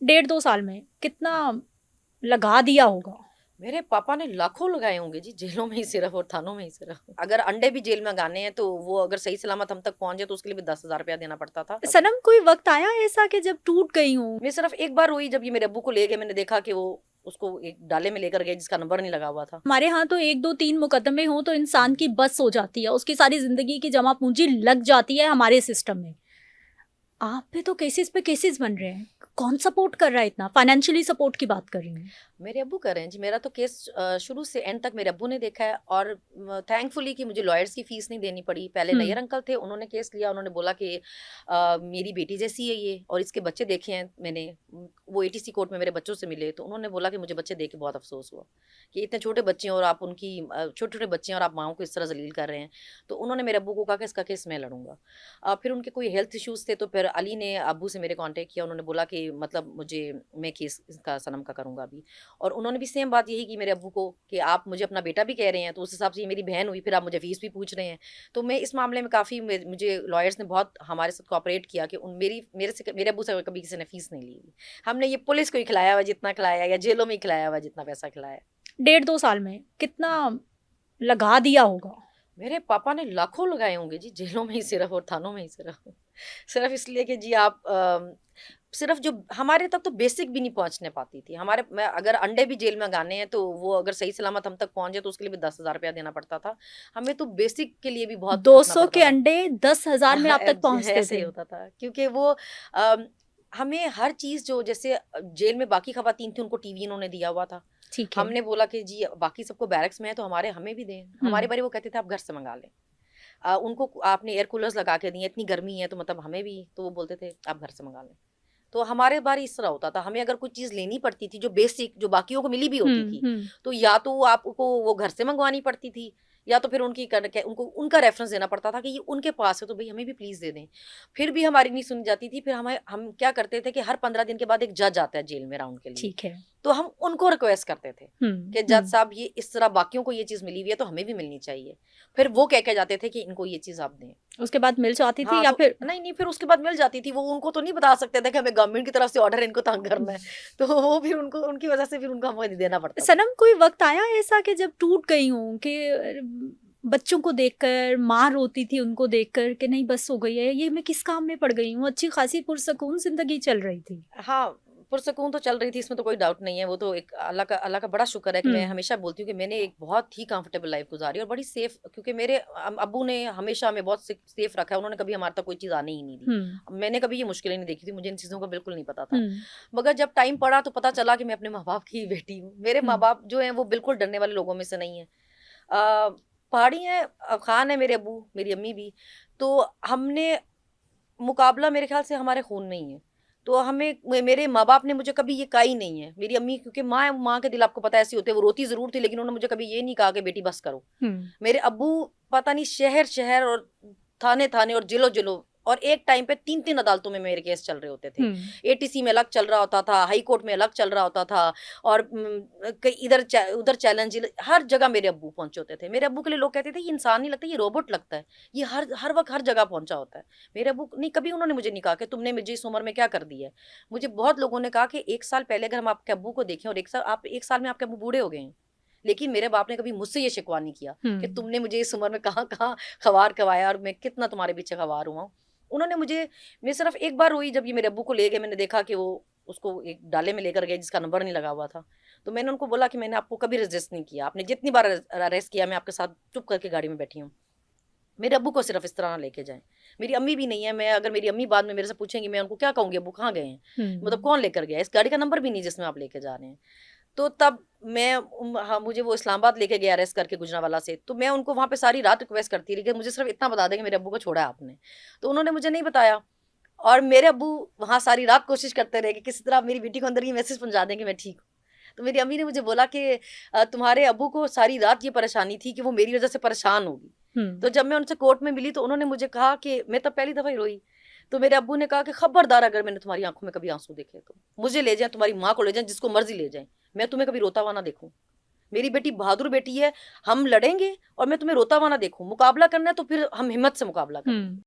डेढ़ 2 साल में कितना लगा दिया होगा? मेरे पापा ने लाखों लगाए होंगे जी, जेलों में ही सिर्फ और थानों में ही सिर्फ। अगर अंडे भी जेल में गाने हैं तो वो अगर सही सलामत हम तक पहुंच जाए तो उसके लिए भी 10,000 रुपया देना पड़ता था। सनम कोई वक़्त आया ऐसा कि जब टूट गई हो? मैं सिर्फ एक बार हुई जब ये मेरे अब्बू को ले गए, मैंने देखा कि वो उसको एक डाले में लेकर गए जिसका नंबर नहीं लगा हुआ था। हमारे यहाँ तो 1, 2, 3 मुकदमे हों तो इंसान की बस हो जाती है, उसकी सारी ज़िंदगी की जमा पूँजी लग जाती है हमारे सिस्टम में। आप पे तो केसेस पे केसेस बन रहे हैं। कौन सपोर्ट कर रहा है इतना? फाइनेंशियली सपोर्ट की बात कर रही हूँ। मेरे अब्बू कर रहे हैं जी। मेरा तो केस शुरू से एंड तक मेरे अब्बू ने देखा है और थैंकफुली कि मुझे लॉयर्स की फीस नहीं देनी पड़ी। पहले हुँ। नैयर अंकल थे, उन्होंने केस लिया, उन्होंने बोला कि मेरी बेटी जैसी है ये और इसके बच्चे देखे हैं मैंने। वो एटीसी कोर्ट में मेरे बच्चों से मिले तो उन्होंने बोला कि मुझे बच्चे देख के बहुत अफसोस हुआ कि इतने छोटे बच्चे हैं और आप उनकी छोटे छोटे बच्चे हैं और आप माओ को इस तरह जलील कर रहे हैं। तो उन्होंने मेरे अब्बू को कहा कि इसका केस मैं लड़ूंगा। फिर उनके कोई हेल्थ इश्यूज थे तो फिर अली ने अब्बू से मेरे कांटेक्ट किया, उन्होंने बोला कि मतलब मुझे मैं केस इसका सनम का करूंगा अभी। और उन्होंने भी सेम बात यही की मेरे अब्बू को कि आप मुझे अपना बेटा भी कह रहे हैं तो उस हिसाब से ये मेरी बहन हुई, फिर आप मुझे फीस भी पूछ रहे हैं। तो मैं इस मामले में काफ़ी मुझे लॉयर्स ने बहुत हमारे साथ कोऑपरेट किया कि उन मेरे अब्बू से कभी किसी ने फीस नहीं ली हुई। हमने ये पुलिस को ही खिलाया हुआ जितना खिलाया या जेलों में ही खिलाया हुआ जितना पैसा खिलाया। डेढ़ 2 साल में कितना लगा दिया होगा? मेरे पापा ने लाखों लगाए होंगे जी, जेलों में ही सिर्फ और थानों में ही सिर्फ। सिर्फ इसलिए कि जी आप सिर्फ जो हमारे तक तो बेसिक भी नहीं पहुंचने पाती थी। हमारे मैं अगर अंडे भी जेल में गाने हैं तो वो अगर सही सलामत हम तक पहुंच जाए तो उसके लिए भी 10,000 रुपया देना पड़ता था। हमें तो बेसिक के लिए भी बहुत खपना 200 पड़ता के था। अंडे 10,000 में आप तक पहुँचते ऐसे ही थे। होता था क्योंकि वो हमें हर चीज़ जो जैसे जेल में बाकी खवातीन थी उनको टीवी इन्होंने दिया हुआ था। ठीक है। हमने बोला कि जी बाकी सबको बैरक्स में है तो हमें भी दें। हुँ। हमारी बारी वो कहते थे आप घर से मंगा लें। उनको आपने एयर कूलर्स लगा के दिए, इतनी गर्मी है तो मतलब हमें भी, तो वो बोलते थे आप घर से मंगा लें। तो हमारे बारी इस तरह होता था, हमें अगर कोई चीज़ लेनी पड़ती थी जो बेसिक जो बाकियों को मिली भी होती हुँ, थी, हुँ। तो या तो आपको वो घर से मंगवानी पड़ती थी या तो फिर उनको उनका रेफरेंस देना पड़ता था कि ये उनके पास है तो भई हमें भी प्लीज़ दे दें। फिर भी हमारी नहीं सुनी जाती थी, फिर हम क्या करते थे कि हर 15 दिन के बाद एक जज आता है जेल में राउंड के लिए, ठीक है। तो हम उनको रिक्वेस्ट करते थे हुँ, कि जज हुँ। साहब ये इस तरह बाकियों को ये चीज़ मिली हुई है तो हमें भी मिलनी चाहिए। फिर वो कह के जाते थे कि इनको ये चीज़ आप दें। उसके बाद मिल जाती थी हाँ, या तो फिर नहीं, नहीं फिर उसके बाद मिल जाती थी। वो उनको तो नहीं बता सकते थे कि हमें गवर्नमेंट की तरफ से ऑर्डर है, इनको तंग करना है। तो वो फिर उनको उनकी वज़ह से फिर उनको हमें देना पड़ता था। सनम कोई वक़्त आया ऐसा कि जब टूट गई हों कि बच्चों को देखकर, माँ रोती थी उनको देखकर कि नहीं बस हो गई है, ये मैं किस काम में पड़ गई हूँ, अच्छी खासी पुरसकून ज़िंदगी चल रही थी। हाँ, पुरसकून तो चल रही थी, इसमें तो कोई डाउट नहीं है। वो तो एक अल्लाह का बड़ा शुक्र है कि मैं हुँ, हमेशा बोलती हूँ कि मैंने एक बहुत ही कंफर्टेबल लाइफ़ गुज़ारी और बड़ी सेफ़, क्योंकि मेरे अब्बू ने हमेशा हमें बहुत सेफ़ रखा है। उन्होंने कभी हमारे तक कोई चीज़ आने ही नहीं दी। हुँ, मैंने कभी ये मुश्किलें नहीं देखी थी, मुझे इन चीज़ों का बिल्कुल नहीं पता था। हुँ, मगर जब टाइम पड़ा तो पता चला कि मैं अपने माँ-बाप की ही बेटी हूँ। मेरे हुँ। माँ-बाप जो हैं वो बिल्कुल डरने वाले लोगों में से नहीं हैं। अ, पहाड़ी हैं, ख़ान है मेरे अब्बू, मेरी अम्मी भी। तो हमने मुकाबला मेरे ख़्याल से हमारे खून में ही है। तो मेरे माँ-बाप ने मुझे कभी ये कहा ही नहीं है। मेरी अम्मी क्योंकि माँ है, माँ के दिल आपको पता है ऐसे होते हैं, वो रोती ज़रूर थी लेकिन उन्होंने मुझे कभी ये नहीं कहा कि बेटी बस करो। हुँ। मेरे अब्बू पता नहीं शहर-शहर और थाने-थाने और जिलों-जिलों और एक टाइम पे 3-3 अदालतों में मेरे केस चल रहे होते थे। हुँ। एटीसी में अलग चल रहा होता था, हाई कोर्ट में अलग चल रहा होता था और कई उधर चैलेंज हर जगह मेरे अब्बू पहुँचे होते थे। मेरे अब्बू के लिए लोग कहते थे ये इंसान नहीं लगता, ये रोबोट लगता है। ये हर वक़्त हर जगह पहुँचा होता है। मेरे अब्बू नहीं, कभी उन्होंने मुझे नहीं कहा कि तुमने मुझे इस उम्र में क्या कर दिया है। मुझे बहुत लोगों ने कहा कि 1 साल पहले अगर हम आपके अब्बू को देखें और 1 साल में आपके अब्बू बूढ़े हो गए हैं। लेकिन मेरे बाप ने कभी मुझसे ये शिकवा नहीं किया हुँ। कि तुमने मुझे इस उम्र में कहाँ-कहाँ ख़वार करवाया और मैं कितना तुम्हारे पीछे ख़वार हुआ हूँ। उन्होंने मुझे मैं सिर्फ़ एक बार रोई जब ये मेरे अब्बू को ले गए, मैंने देखा कि वो उसको एक डाले में लेकर गए जिसका नंबर नहीं लगा हुआ था। तो मैंने उनको बोला कि मैंने आपको कभी रेज़िस्ट नहीं किया। आपने जितनी बार अरेस्ट किया मैं आपके साथ चुप करके गाड़ी में बैठी हूँ। मेरे अब्बू को सिर्फ़ इस तरह ना लेके जाएँ। मेरी अम्मी भी नहीं है, मैं अगर मेरी अम्मी बाद में मेरे से पूछेंगी मैं उनको क्या कहूँगी, अब्बू कहाँ गए हैं? मतलब हुँ। कौन लेकर गया? इस गाड़ी का नंबर भी नहीं जिसमें आप लेके जा रहे हैं। तो तब हाँ, मुझे वो इस्लामाबाद लेके गया अरेस्ट करके गुजरांवाला से, तो मैं उनको वहाँ पे सारी रात रिक्वेस्ट करती रही कि मुझे सिर्फ़ इतना बता दें कि मेरे अब्बू को छोड़ा है आपने। तो उन्होंने मुझे नहीं बताया और मेरे अब्बू वहाँ सारी रात कोशिश करते रहे कि किसी तरह मेरी बेटी को अंदर ये मैसेज पहुँचा दें कि मैं ठीक हूँ। तो मेरी अम्मी ने मुझे बोला कि तुम्हारे अब्बू को सारी रात ये परेशानी थी कि वो मेरी वज़ह से परेशान होगी। हुँ। तो जब मैं उनसे कोर्ट में मिली तो उन्होंने मुझे कहा कि मैं तब पहली दफ़ा ही रोई। तो मेरे अब्बू ने कहा कि खबरदार अगर मैंने तुम्हारी आँखों में कभी आँसू देखे तो, मुझे ले जाएँ, तुम्हारी माँ को ले जाएँ, जिसको मर्ज़ी ले जाएँ। मैं तुम्हें कभी रोता हुआ ना देखूँ। मेरी बेटी बहादुर बेटी है, हम लड़ेंगे और मैं तुम्हें रोता हुआ ना देखूँ। मुकाबला करना है तो फिर हम हिम्मत से मुकाबला करें। हुँ।